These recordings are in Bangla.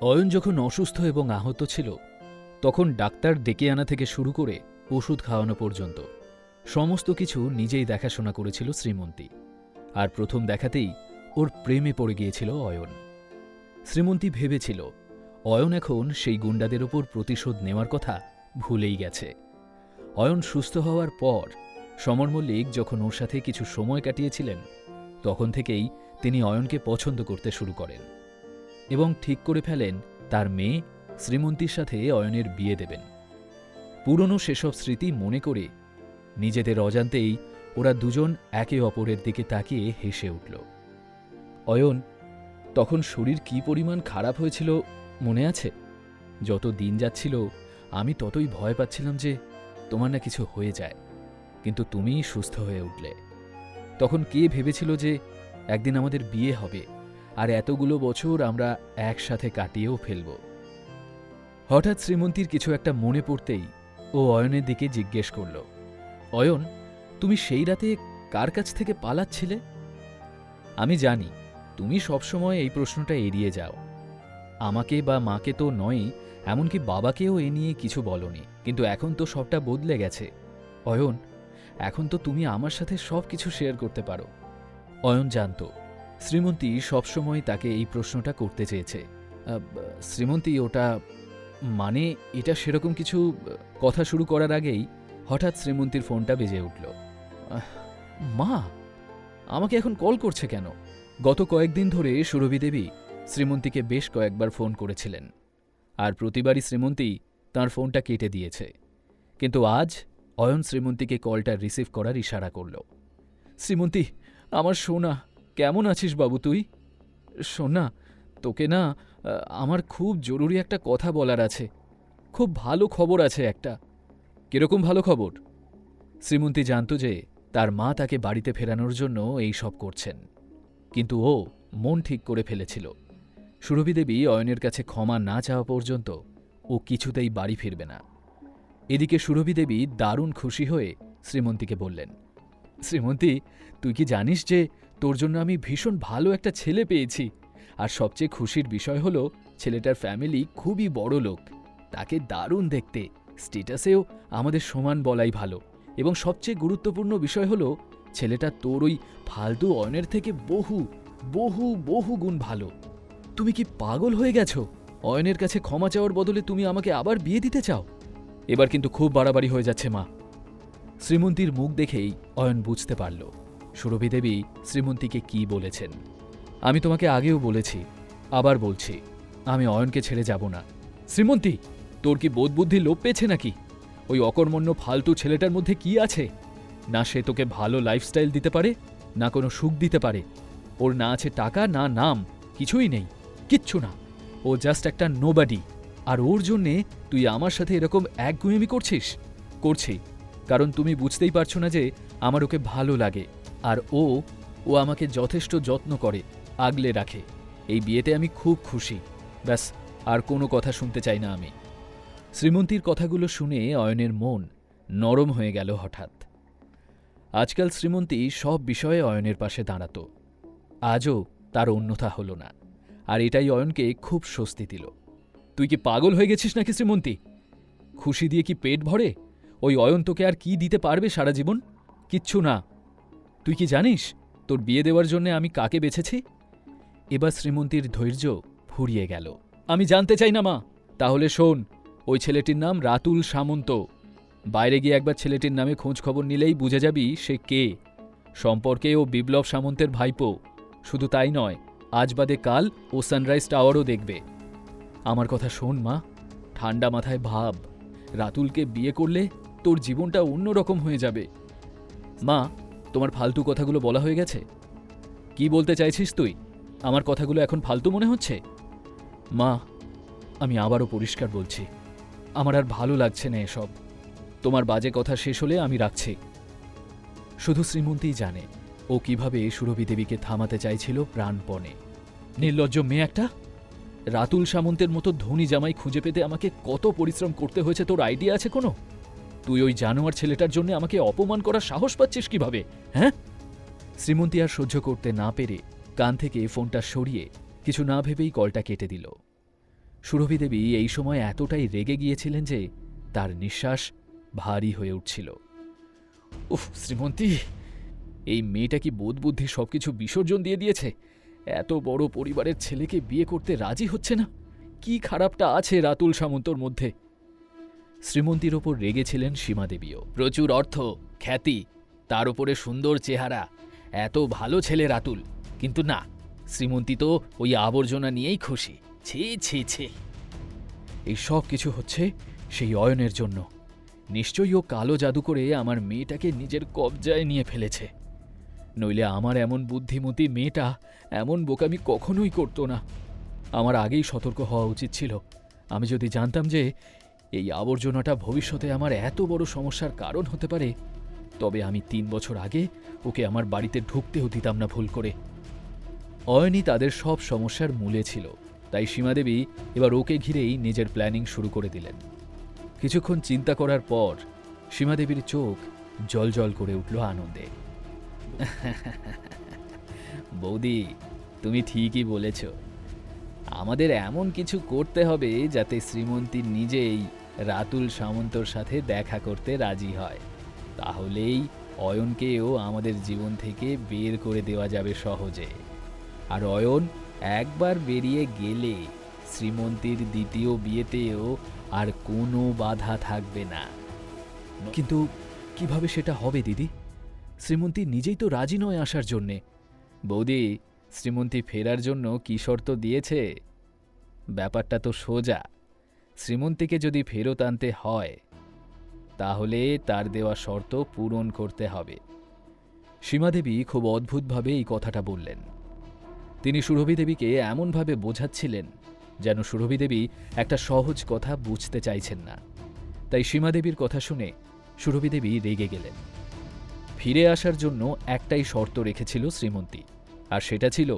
অয়ন যখন অসুস্থ এবং আহত ছিল তখন ডাক্তার ডেকে আনা থেকে শুরু করে ওষুধ খাওয়ানো পর্যন্ত সমস্ত কিছু নিজেই দেখাশোনা করেছিল শ্রীমন্তী। আর প্রথম দেখাতেই ওর প্রেমে পড়ে গিয়েছিল অয়ন। শ্রীমন্তী ভেবেছিল অয়ন এখন সেই গুন্ডাদের ওপর প্রতিশোধ নেওয়ার কথা ভুলেই গেছে। অয়ন সুস্থ হওয়ার পর সমর মল্লিক যখন ওর সাথে কিছু সময় কাটিয়েছিলেন তখন থেকেই তিনি অয়নকে পছন্দ করতে শুরু করেন এবং ঠিক করে ফেলেন তার মেয়ে শ্রীমন্তীর সাথে অয়নের বিয়ে দেবেন। পুরনো সেসব স্মৃতি মনে করে নিজেদের অজান্তেই ওরা দুজন একে অপরের দিকে তাকিয়ে হেসে উঠল। অয়ন, তখন শরীর কি পরিমাণ খারাপ হয়েছিল মনে আছে? যত দিন যাচ্ছিল আমি ততই ভয় পাচ্ছিলাম যে তোমার না কিছু হয়ে যায়, কিন্তু তুমিই সুস্থ হয়ে উঠলে। তখন কে ভেবেছিল যে একদিন আমাদের বিয়ে হবে আর এতগুলো বছর আমরা একসাথে কাটিয়েও ফেলব। হঠাৎ শ্রীমন্তীর কিছু একটা মনে পড়তেই ও অয়নের দিকে জিজ্ঞেস করল, অয়ন, তুমি সেই রাতে কার কাছ থেকে পালাচ্ছিলে? আমি জানি তুমি সবসময় এই প্রশ্নটা এড়িয়ে যাও। আমাকে বা মাকে তো নয়ই, এমনকি বাবাকেও এ নিয়ে কিছু বলনি, কিন্তু এখন তো সবটা বদলে গেছে। অয়ন, এখন তো তুমি আমার সাথে সব কিছু শেয়ার করতে পারো। অয়ন জানত শ্রীমন্তী সবসময় তাকে এই প্রশ্নটা করতে চেয়েছে। শ্রীমন্তী, ওটা মানে এটা সেরকম কিছু। কথা শুরু করার আগেই হঠাৎ শ্রীমন্তীর ফোনটা বেজে উঠল। মা আমাকে এখন কল করছে কেন? গত কয়েকদিন ধরে সুরভি দেবী শ্রীমন্তীকে বেশ কয়েকবার ফোন করেছিলেন, আর প্রতিবারই শ্রীমন্তী তাঁর ফোনটা কেটে দিয়েছে। কিন্তু আজ অয়ন শ্রীমন্তীকে কলটা রিসিভ করার ইশারা করল। শ্রীমন্তী, আমার সোনা, কেমন আছিস বাবু তুই? সোনা, তোকে না আমার খুব জরুরি একটা কথা বলার আছে। খুব ভালো খবর আছে একটা। কিরকম ভালো খবর? শ্রীমন্তী জানত যে তার মা তাকে বাড়িতে ফেরানোর জন্য এই সব করছেন, কিন্তু ও মন ঠিক করে ফেলেছিল সুরভি দেবী অয়নের কাছে ক্ষমা না চাওয়া পর্যন্ত ও কিছুতেই বাড়ি ফিরবে না। এদিকে সুরভি দেবী দারুণ খুশি হয়ে শ্রীমন্তীকে বললেন, শ্রীমন্তী, তুই কি জানিস যে তোর জন্য আমি ভীষণ ভালো একটা ছেলে পেয়েছি? আর সবচেয়ে খুশির বিষয় হলো ছেলেটার ফ্যামিলি খুবই বড় লোক, তাকে দারুণ দেখতে, স্টেটাসেও আমাদের সমান বলাই ভালো, এবং সবচেয়ে গুরুত্বপূর্ণ বিষয় হলো ছেলেটা তোর ওই ফালতু অয়নের থেকে বহু বহু বহু গুণ ভালো। তুমি কি পাগল হয়ে গেছো? অয়নের কাছে ক্ষমা চাওয়ার বদলে তুমি আমাকে আবার বিয়ে দিতে চাও? এবার কিন্তু খুব বাড়াবাড়ি হয়ে যাচ্ছে মা। শ্রীমন্তীর মুখ দেখেই অয়ন বুঝতে পারল সুরভি দেবী শ্রীমন্তীকে কি বলেছেন। আমি তোমাকে আগেও বলেছি, আবার বলছি, আমি অয়নকে ছেড়ে যাব না। শ্রীমন্তী, তোর কি বোধবুদ্ধি লোপ পেয়েছে নাকি? ওই অকর্মণ্য ফালতু ছেলেটার মধ্যে কি আছে? না সে তোকে ভালো লাইফস্টাইল দিতে পারে, না কোনো সুখ দিতে পারে। ওর না আছে টাকা, না নাম, কিছুই নেই, কিচ্ছু না। ও জাস্ট একটা নোবডি। আর ওর জন্যে তুই আমার সাথে এরকম একগুঁয়েমি করছিস? করছি কারণ তুমি বুঝতেই পারছো না যে আমার ওকে ভালো লাগে, আর ও আমাকে যথেষ্ট যত্ন করে, আগলে রাখে। এই বিয়েতে আমি খুব খুশি, ব্যাস, আর কোনো কথা শুনতে চাই না আমি। শ্রীমন্তীর কথাগুলো শুনে অয়নের মন নরম হয়ে গেল হঠাৎ। আজকাল শ্রীমন্তী সব বিষয়ে অয়নের পাশে দাঁড়াত, আজও তার অন্যথা হল না, আর এটাই অয়নকে খুব স্বস্তি দিল। তুই কি পাগল হয়ে গেছিস নাকি শ্রীমন্তী? খুশি দিয়ে কি পেট ভরে? ওই অয়ন তোকে আর কি দিতে পারবে সারা জীবন? কিচ্ছু না। তুই কি জানিস তোর বিয়ে দেওয়ার জন্য আমি কাকে বেছেছি? এবার শ্রীমন্তীর ধৈর্য ফুরিয়ে গেল। আমি জানতে চাই না মা। তাহলে শোন, ওই ছেলেটির নাম রাতুল সামন্ত। বাইরে গিয়ে একবার ছেলেটির নামে খোঁজ খবর নিলেই বুঝে যাবি সে কে। সম্পর্কে ও বিপ্লব সামন্তের ভাইপো। শুধু তাই নয়, আজ বাদে কাল ও সানরাইজ টাওয়ারও দেখবে। আমার কথা শোন মা, ঠান্ডা মাথায় ভাব। রাতুলকে বিয়ে করলে তোর জীবনটা অন্যরকম হয়ে যাবে। মা, তোমার ফালতু কথাগুলো বলা হয়ে গেছে। কি বলতে চাইছিস তুই? আমার কথাগুলো এখন ফালতু মনে হচ্ছে? মা, আমি আবারও পরিষ্কার বলছি, আমার আর ভালো লাগছে না এসব। তোমার বাজে কথা শেষ হলে আমি রাখছি। শুধু শ্রীমন্তীই জানে ও কিভাবে সুরভি দেবীকে থামাতে চাইছিল প্রাণপণে। নির্লজ্জ মেয়ে একটা! রাতুল সামন্তের মতো ধনী জামাই খুঁজে পেতে আমাকে কত পরিশ্রম করতে হয়েছে তোর আইডিয়া আছে কোনো? তুই ওই জানোয়ার ছেলেটার জন্য আমাকে অপমান করার সাহস পাচ্ছিস কিভাবে, হ্যাঁ? শ্রীমন্তী আর সহ্য করতে না পেরে কান থেকে ফোনটা সরিয়ে কিছু না ভেবেই কলটা কেটে দিল। সুরভি দেবী এই সময় এতটাই রেগে গিয়েছিলেন যে তার নিঃশ্বাস ভারী হয়ে উঠছিল। উফ, শ্রীমন্তী, এই মেয়েটা কি বোধবুদ্ধি সবকিছু বিসর্জন দিয়ে দিয়েছে? এত বড় পরিবারের ছেলেকে বিয়ে করতে রাজি হচ্ছে না। কি খারাপটা আছে রাতুল সামন্তর মধ্যে? শ্রীমন্তীর ওপর রেগেছিলেন সীমাদেবীও। প্রচুর অর্থ, খ্যাতি, তার উপরে সুন্দর চেহারা, এত ভালো ছেলে রাতুল, কিন্তু না, শ্রীমন্তী তো ওই আবর্জনা নিয়েই খুশি। ছি ছি ছি। এই সব কিছু হচ্ছে সেই অয়নের জন্য। নিশ্চয়ই ও কালো জাদু করে আমার মেয়েটাকে নিজের কবজায় নিয়ে ফেলেছে, নইলে আমার এমন বুদ্ধিমতী মেয়েটা এমন বোকামি কখনোই করত না। আমার আগেই সতর্ক হওয়া উচিত ছিল। আমি যদি জানতাম যে এই আবর্জনাটা ভবিষ্যতে আমার এত বড় সমস্যার কারণ হতে পারে, তবে আমি 3 বছর আগে ওকে আমার বাড়িতে ঢুকতেও দিতাম না ভুল করে। অয়নই তাদের সব সমস্যার মূলে ছিল, তাই সীমাদেবী এবার ওকে ঘিরেই নিজের প্ল্যানিং শুরু করে দিলেন। কিছুক্ষণ চিন্তা করার পর সীমাদেবীর চোখ জলজল করে উঠল আনন্দে। বৌদি, তুমি ঠিকই বলেছ। আমাদের এমন কিছু করতে হবে যাতে শ্রীমন্তী নিজেই রাতুল সামন্তর সাথে দেখা করতে রাজি হয়। তাহলেই অয়নকেও আমাদের জীবন থেকে বের করে দেওয়া যাবে সহজে। আর অয়ন একবার বেরিয়ে গেলে শ্রীমন্তীর দ্বিতীয় বিয়েতেও আর কোনো বাধা থাকবে না। কিন্তু কিভাবে সেটা হবে দিদি? শ্রীমন্তী নিজেই তো রাজি নয় আসার জন্যে। বৌদি, শ্রীমন্তী ফেরার জন্য কি শর্ত দিয়েছে? ব্যাপারটা তো সোজা। শ্রীমন্তীকে যদি ফেরত আনতে হয়, তাহলে তার দেওয়া শর্ত পূরণ করতে হবে। সীমাদেবী খুব অদ্ভুতভাবে এই কথাটা বললেন। তিনি সুরভি দেবীকে এমনভাবে বোঝাচ্ছিলেন যেন সুরভি দেবী একটা সহজ কথা বুঝতে চাইছেন না। তাই সীমাদেবীর কথা শুনে সুরভি দেবী রেগে গেলেন। ফিরে আসার জন্য একটাই শর্ত রেখেছিল শ্রীমন্তী, আর সেটা ছিল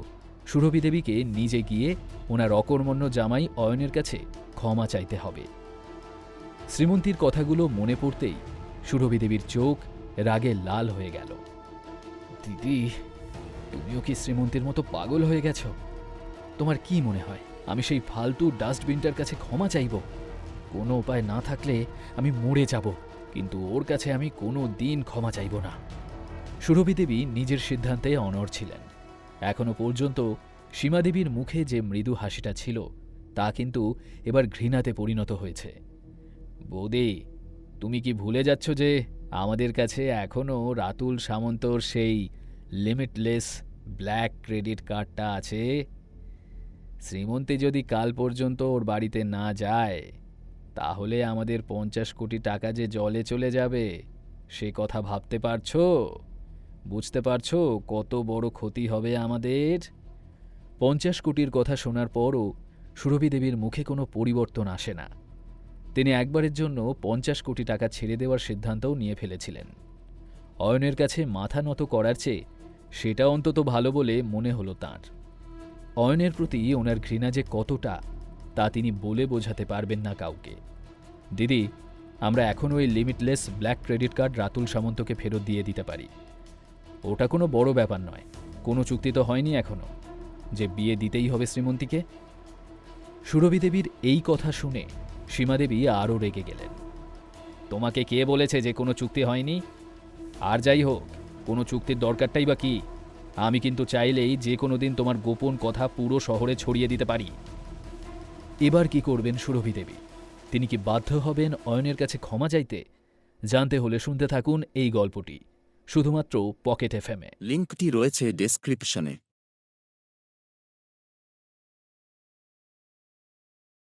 সুরভি দেবীকে নিজে গিয়ে ওনার অকর্মণ্য জামাই অয়নের কাছে ক্ষমা চাইতে হবে। শ্রীমন্তীর কথাগুলো মনে পড়তেই সুরভি দেবীর চোখ রাগে লাল হয়ে গেল। দিদি, তুমিও কি শ্রীমন্তীর মতো পাগল হয়ে গেছ? তোমার কি মনে হয় আমি সেই ফালতু ডাস্টবিনটার কাছে ক্ষমা চাইব? কোনো উপায় না থাকলে আমি মরে যাব, কিন্তু ওর কাছে আমি কোনো দিন ক্ষমা চাইব না। সুরভি দেবী নিজের সিদ্ধান্তে অনড় ছিলেন। এখনো পর্যন্ত সীমাদেবীর মুখে যে মৃদু হাসিটা ছিল, তা কিন্তু এবার ঘৃণাতে পরিণত হয়েছে। বৌদি, তুমি কি ভুলে যাচ্ছ যে আমাদের কাছে এখনও রাতুল সামন্তর সেই লিমিটলেস ব্ল্যাক ক্রেডিট কার্ডটা আছে? শ্রীমন্তী যদি কাল পর্যন্ত ওর বাড়িতে না যায়, তাহলে আমাদের 50 কোটি টাকা যে জলে চলে যাবে, সে কথা ভাবতে পারছো? বুঝতে পারছো কত বড় ক্ষতি হবে আমাদের? 50 কোটির কথা শোনার পরও সুরভি দেবীর মুখে কোনো পরিবর্তন আসে না। তিনি একবারের জন্য 50 কোটি টাকা ছেড়ে দেওয়ার সিদ্ধান্তও নিয়ে ফেলেছিলেন। অয়নের কাছে মাথা নত করার চেয়ে সেটা অন্তত ভালো বলে মনে হলো তাঁর। অয়নের প্রতি ওনার ঘৃণা যে কতটা, তা তিনি বলে বোঝাতে পারবেন না কাউকে। দিদি, আমরা এখন ওই limitless black credit card Ratul সামন্তকে ফেরত দিয়ে দিতে পারি। ওটা কোনো বড় ব্যাপার নয়। কোনো চুক্তি তো হয়নি এখনো যে বিয়ে দিতেই হবে শ্রীমন্তীকে। সুরভি দেবীর এই কথা শুনে সীমাদেবী আরও রেগে গেলেন। তোমাকে কে বলেছে যে কোনো চুক্তি হয়নি? আর যাই হোক, কোনো চুক্তির দরকারটাই বা কি? আমি কিন্তু চাইলেই যে কোনো দিন তোমার গোপন কথা পুরো শহরে ছড়িয়ে দিতে পারি। এবার কি করবেন সুরভি দেবী? তিনি কি বাধ্য হবেন অয়নের কাছে ক্ষমা চাইতে? জানতে হলে শুনতে থাকুন এই গল্পটি শুধুমাত্র পকেট এফএমে। লিঙ্কটি রয়েছে ডেসক্রিপশনে।